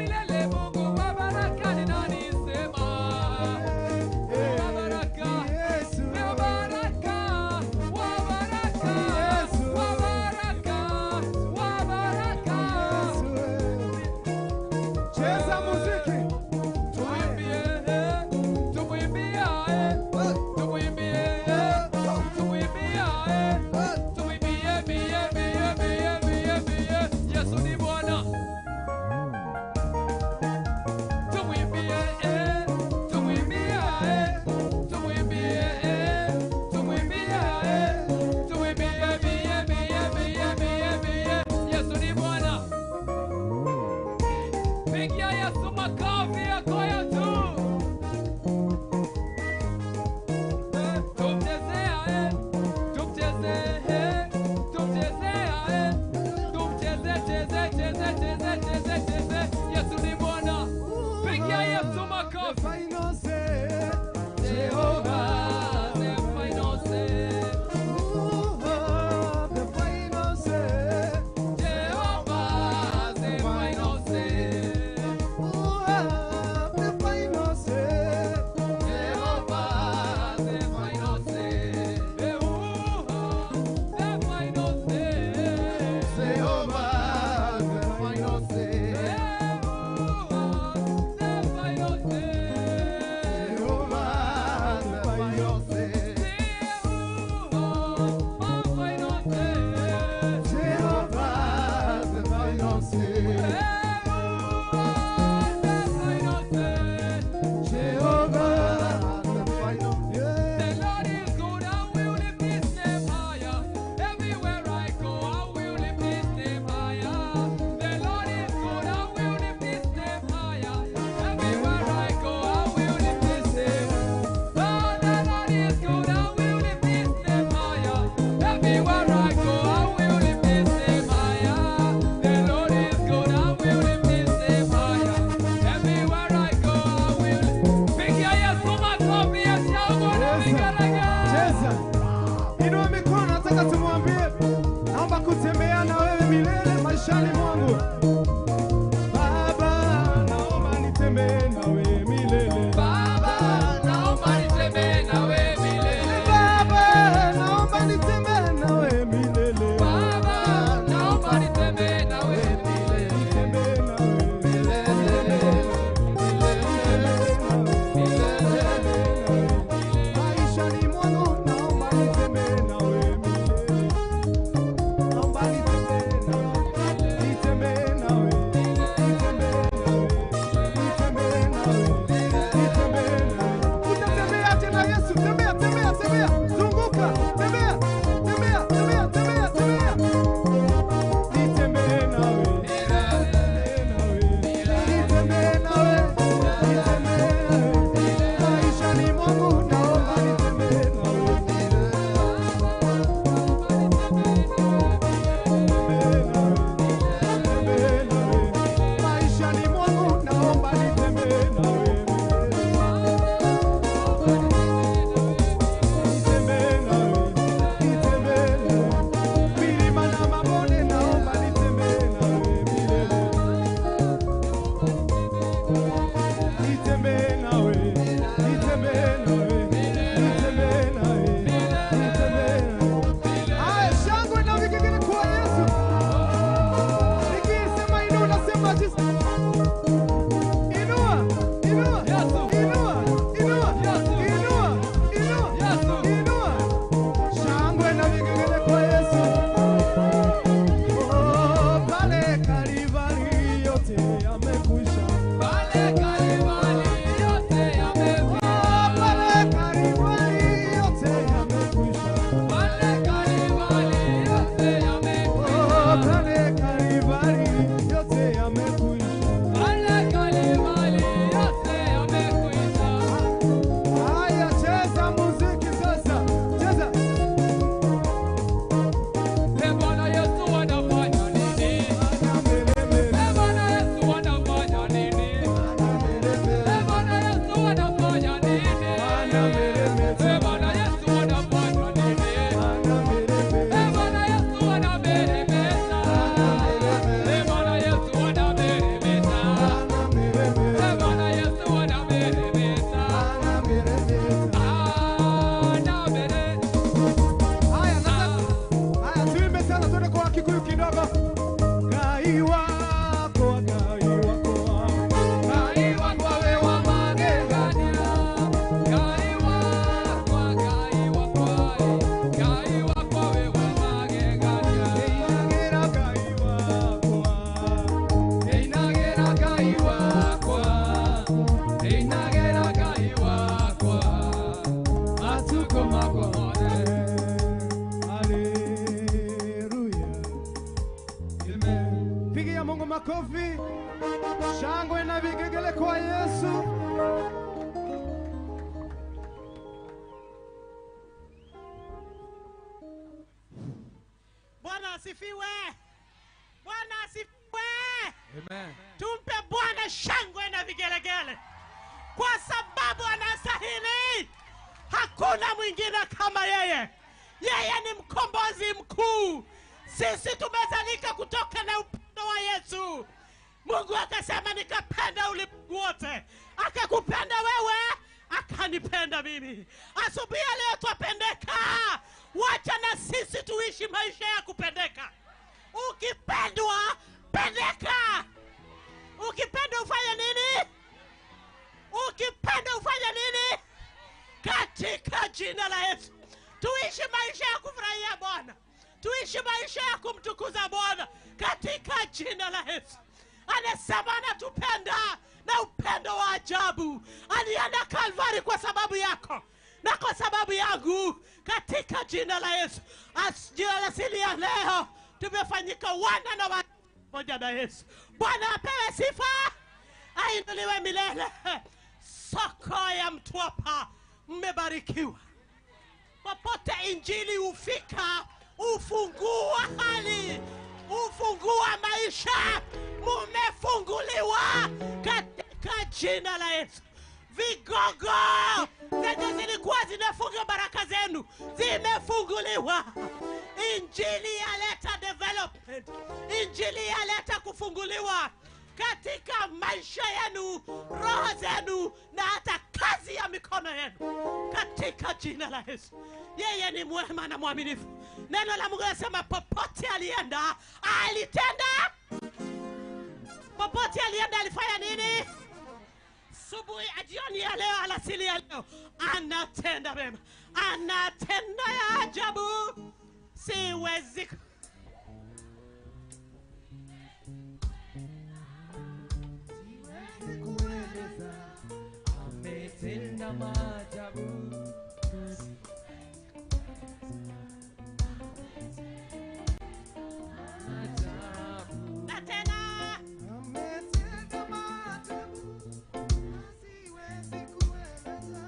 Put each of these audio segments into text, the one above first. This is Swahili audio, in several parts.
milele, Mungu wa baraka ni nani sema? Wa baraka, Yesu. Wa baraka, wa baraka, Yesu. Wa baraka, wa baraka, Yesu. Cheza muziki. Pale Kalvari yote yamekwisha. kwa Yesu. Bwana asifiwe. Bwana asifiwe. Amen. Tumpe Bwana shangwe na vigelegele, kwa sababu anastahili. Hakuna mwingine kama yeye. Yeye ni mkombozi mkuu. Sisi tumezalika kutoka na upendo wa Yesu. Mungu akasema nikapenda ulimwengu wote, akakupenda wewe, akanipenda mimi. Asubuhi leo twapendeka. Wacha na sisi tuishi maisha ya kupendeka. Ukipendwa, pendeka. Ukipenda ufanye nini? Ukipenda ufanye nini? Katika jina la Yesu tuishi maisha ya kufurahia Bwana, tuishi maisha ya kumtukuza Bwana katika jina la Yesu. Anasema anatupenda na upendo wa ajabu. Alienda Kalvari kwa sababu yako na kwa sababu yangu katika jina la Yesu. Alasiri ya leo tumefanyika wana na moja na Yesu. Bwana apewe sifa, ainuliwe milele. Soko ya Mtwapa mmebarikiwa. Popote injili ufika, ufungua hali, ufungua maisha, mumefunguliwa katika jina la Yesu. Vigogo zenye zilikuwa zinafunga baraka zenu zimefunguliwa. Injili yaleta development, injili yaleta kufunguliwa katika maisha yenu, roho zenu, na hata kazi ya mikono yenu katika jina la Yesu. Yeye ni mwema na mwaminifu. Neno la Mungu linasema popote alienda alitenda. Popote alienda alifanya nini? Subuhi, jioni ya leo, alasiri ya leo, anatenda mema, anatenda ya ajabu. Siwezi kueleza ametenda maajabu. na tena Ametenda maajabu. Siwezi kueleza.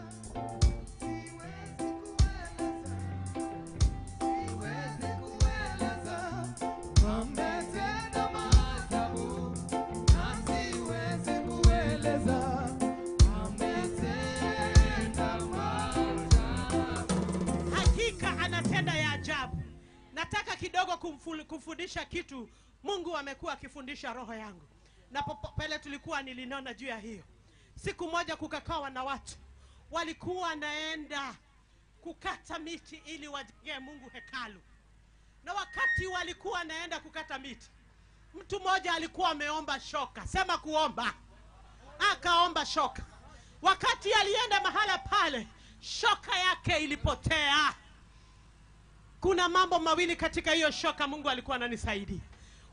Siwezi kueleza. Siwezi kueleza. Ametenda maajabu. Siwezi kueleza. Ametenda maajabu. hakika anatenda ya ajabu. Nataka kidogo kufundisha kitu Mungu amekuwa akifundisha roho yangu. Na pale tulikuwa nilinona juu ya hiyo. Siku moja kukakawa na watu walikuwa naenda kukata miti ili wajengee Mungu hekalu. Na wakati walikuwa naenda kukata miti, mtu mmoja alikuwa ameomba shoka. Sema kuomba. Akaomba shoka. Wakati alienda mahala pale, shoka yake ilipotea. Kuna mambo mawili katika hiyo shoka Mungu alikuwa ananisaidia.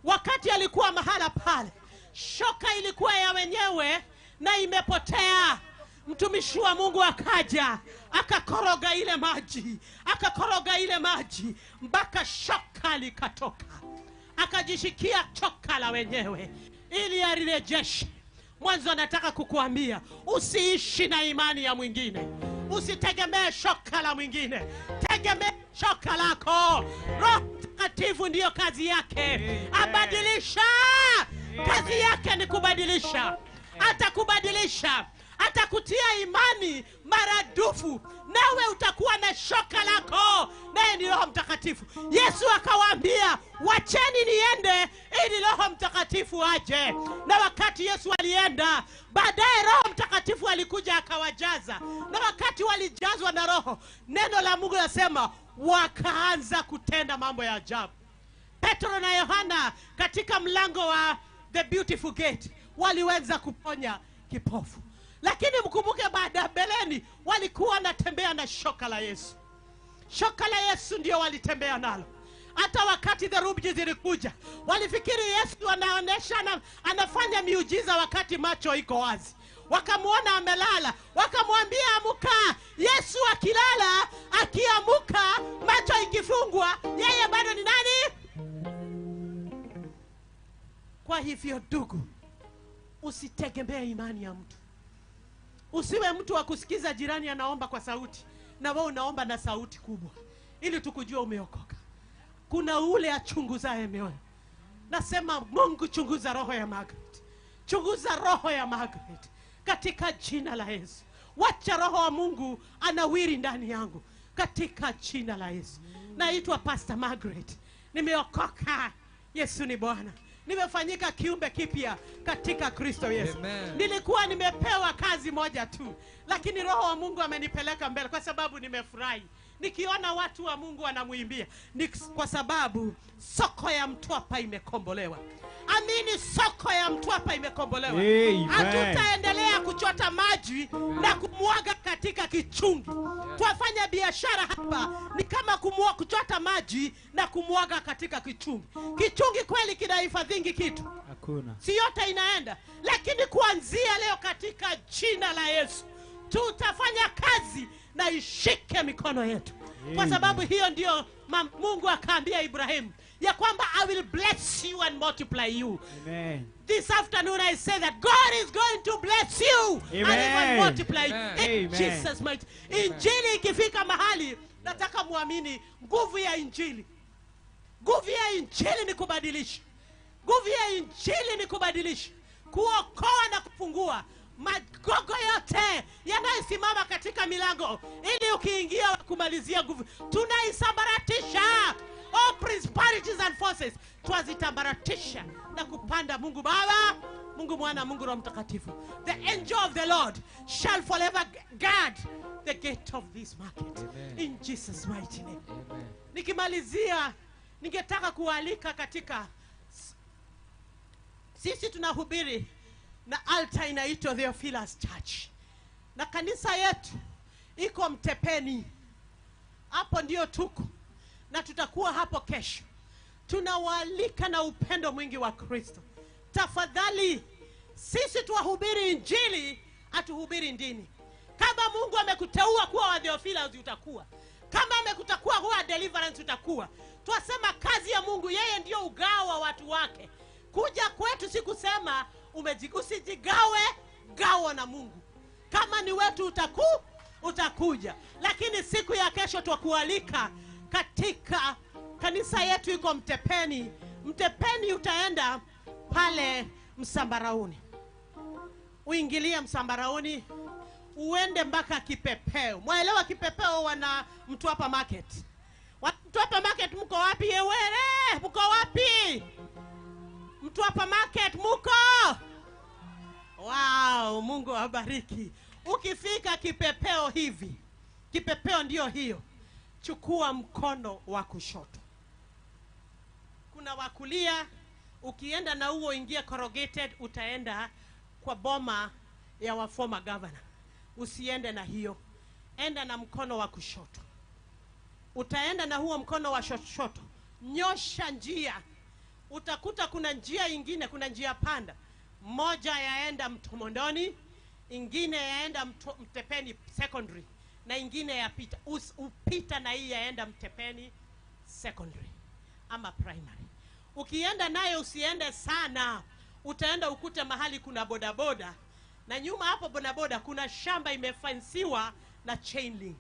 Wakati alikuwa mahala pale, shoka ilikuwa ya wenyewe na imepotea. Mtumishi wa Mungu akaja, akakoroga ile maji, akakoroga ile maji mpaka shoka likatoka. Akajishikia choka la wenyewe ili alirejeshe. Mwanzo nataka kukuambia, usiishi na imani ya mwingine. Usitegemee shoka la mwingine. Tegemea shoka lako. Roho Mtakatifu ndiyo kazi yake. Abadilisha. Kazi yake ni kubadilisha. Atakubadilisha. Atakutia imani maradufu. Nawe utakuwa na shoka lako. Naye ni Roho Mtakatifu. Yesu akawaambia, wacheni niende ili Roho Mtakatifu aje. Na wakati Yesu alienda, baadaye Roho Mtakatifu alikuja akawajaza. Na wakati walijazwa na Roho, neno la Mungu linasema wakaanza kutenda mambo ya ajabu. Petro na Yohana katika mlango wa the beautiful gate waliweza kuponya kipofu. Lakini mkumbuke baada beleni walikuwa wanatembea na shoka la Yesu. Shoka la Yesu ndio walitembea nalo. Hata wakati dhoruba zilikuja, walifikiri Yesu anaonesha anafanya miujiza wakati macho iko wazi. Wakamuona amelala, wakamwambia amuka. Yesu akilala, akiamuka, macho ikifungwa, yeye bado ni nani? Kwa hivyo ndugu, usitegemee imani ya mtu. Usiwe mtu wa kusikiza jirani anaomba kwa sauti na wewe unaomba na sauti kubwa ili tukujua umeokoka. Kuna ule achunguzaye mioyo. Nasema Mungu, chunguza roho ya Margaret. Chunguza roho ya Margaret katika jina la Yesu. Wacha roho wa Mungu anawiri ndani yangu katika jina la Yesu. Naitwa Pastor Margaret. Nimeokoka. Yesu ni Bwana. Nimefanyika kiumbe kipya katika Kristo Yesu. Amen. Nilikuwa nimepewa kazi moja tu, lakini roho wa Mungu amenipeleka mbele kwa sababu nimefurahi nikiona watu wa Mungu wanamuimbia. Ni kwa sababu soko ya Mtwapa imekombolewa. Amini, soko ya Mtwapa imekombolewa. Hatutaendelea kuchota maji na kumwaga katika kichungi. Tuwafanya biashara hapa ni kama kuchota maji na kumwaga katika kichungi. Kichungi kweli kinahifadhi kitu? Hakuna. Si yote inaenda, lakini kuanzia leo katika jina la Yesu tutafanya kazi na ishike mikono yetu. Kwa sababu hiyo ndio Mungu akaambia Ibrahim ya kwamba I will bless you and multiply you. Amen. This afternoon I say that God is going to bless you. Amen. And even multiply you. In Amen. Jesus mighty. Injili ikifika mahali, nataka muamini nguvu ya injili. Nguvu ya injili ni kubadilisha. Nguvu ya injili ni kubadilisha, kuokoa na kufungua magogo yote yanayosimama katika milango, ili ukiingia kumalizia nguvu. Tunaisambaratisha all principalities and forces. Twazitambaratisha na kupanda Mungu Baba, Mungu Mwana, Mungu Roho Mtakatifu. The angel of the Lord shall forever guard the gate of this market. Amen. In Jesus mighty name. Amen. Nikimalizia, ningetaka kualika katika, sisi tunahubiri na altar inaitwa Theophilus Church, na kanisa yetu iko Mtepeni. Hapo ndio tuko na tutakuwa hapo kesho. Tunawaalika na upendo mwingi wa Kristo. Tafadhali, sisi tuwahubiri injili, atuhubiri dini. Kama Mungu amekuteua kuwa wa Theophilus utakuwa. Kama amekuteua kuwa deliverance utakuwa. Twasema kazi ya Mungu, yeye ndio ugawa watu wake. Kuja kwetu si kusema usijigawe, gawa na Mungu. Kama ni wetu utakuja. Lakini siku ya kesho twakualika katika kanisa yetu iko Mtepeni. Mtepeni utaenda pale Msambarauni. Uingilie Msambarauni, uende mpaka Kipepeo. Mwaelewa Kipepeo wana Mtwapa Market. Mtwapa Market mko wapi yewere? Mko wapi? Mtwapa Market muko? Wow, Mungu awabariki. Ukifika Kipepeo hivi, Kipepeo ndio hiyo, chukua mkono wa kushoto. Kuna wa kulia, ukienda na huo ingia Corrugated, utaenda kwa boma ya wa former governor. Usiende na hiyo, enda na mkono wa kushoto. Utaenda na huo mkono wa kushoto, nyosha njia. Utakuta kuna njia ingine, kuna njia panda. Moja yaenda Mtomondoni, ingine yaenda Mtepeni Secondary, na ingine yapita upita na hii yaenda Mtepeni Secondary ama Primary. Ukienda nayo usiende sana, utaenda ukute mahali kuna bodaboda, na nyuma hapo bodaboda kuna shamba imefensiwa na chain link.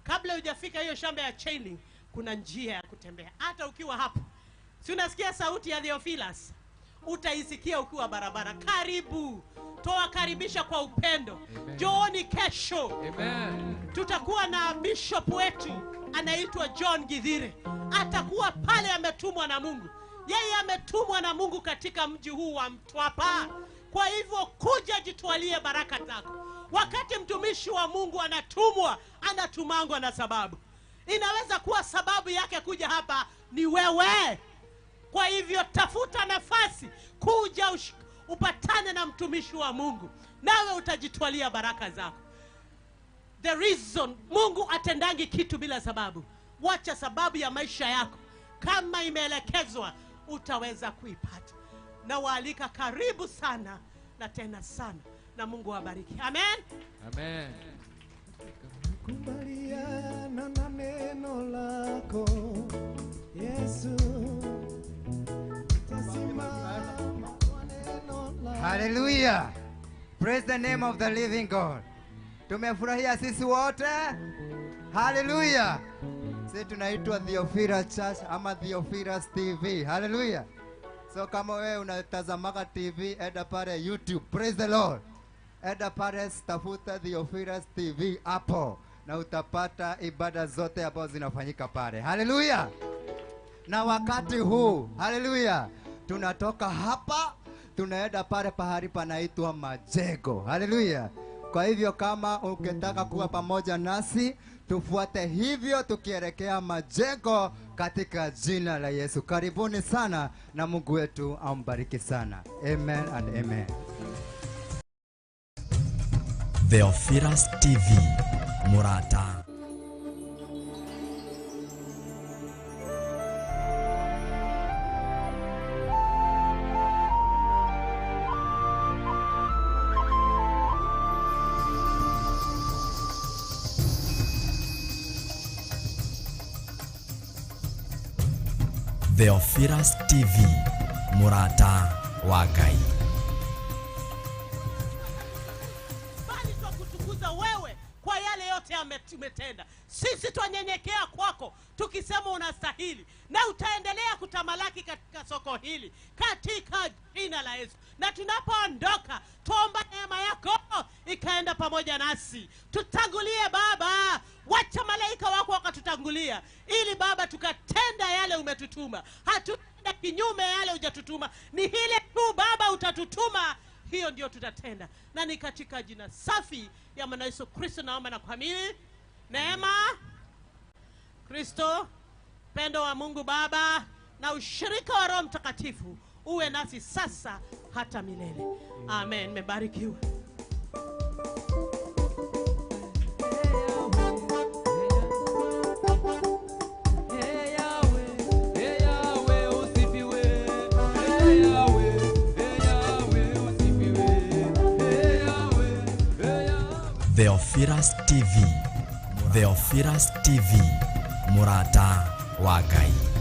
Kabla hujafika hiyo shamba ya chain link, kuna njia ya kutembea. Hata ukiwa hapo, si unasikia sauti ya Theophilus, utaisikia ukiwa barabara. Karibu, tuwakaribisha kwa upendo. Amen. Jooni kesho. Amen. Tutakuwa na bishop wetu anaitwa John Githire. Atakuwa pale, ametumwa na Mungu. Yeye ametumwa na Mungu katika mji huu wa Mtwapa. Kwa hivyo kuja jitwalie baraka zako. Wakati mtumishi wa Mungu anatumwa, anatumangwa na sababu. Inaweza kuwa sababu yake kuja hapa ni wewe. Kwa hivyo tafuta nafasi, kuja upatane na mtumishi wa Mungu, nawe utajitwalia baraka zako. The reason Mungu atendangi kitu bila sababu. Wacha sababu ya maisha yako, kama imeelekezwa utaweza kuipata. Na waalika karibu sana na tena sana, na Mungu awabariki. Amen. Amen. Kubaliana na neno lako Yesu, tasimama kwa neno lako. Hallelujah. Praise the name of the living God. Tumefurahia sisi wote. Hallelujah. Sisi tunaitwa Theophilus Church ama Theophilus TV. Hallelujah. So kama wewe unatazamaka TV, enda pale YouTube. Praise the Lord. Enda pale tafuta Theophilus TV hapo na utapata ibada zote ambazo zinafanyika pale. Hallelujah. Na wakati huu, hallelujah, tunatoka hapa tunaenda pale pahali panaitwa Majego. Hallelujah. Kwa hivyo kama ukitaka kuwa pamoja nasi, tufuate hivyo tukielekea Majego katika jina la Yesu. Karibuni sana na Mungu wetu ambariki sana. Amen and amen. Theophilus TV Murata. Theophilus TV Murata wa Ngai. Bali twakutukuza wewe kwa yale yote umetenda. Sisi twanyenyekea kwako tukisema unastahili, na utaendelea kutamalaki katika soko hili katika jina la Yesu. Na tunapoondoka tuomba neema yako ikaenda pamoja nasi. Tutangulie Baba, wacha malaika wako wakatutangulia, ili Baba tukatenda yale umetutuma. Hatutenda kinyume yale hujatutuma, ni hile tu Baba utatutuma, hiyo ndio tutatenda. Na ni katika jina safi ya Bwana Yesu Kristo naomba na kuamini. Neema Kristo, pendo wa Mungu Baba na ushirika wa Roho Mtakatifu uwe nasi sasa hata milele. Amen. Mbarikiwe. Theophilus TV. Theophilus TV Murata wa Ngai.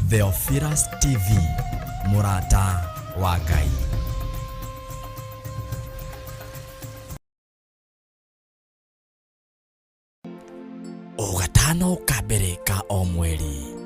Theophilus TV, Murata wa Ngai. O gatano ka mbere ka o mweri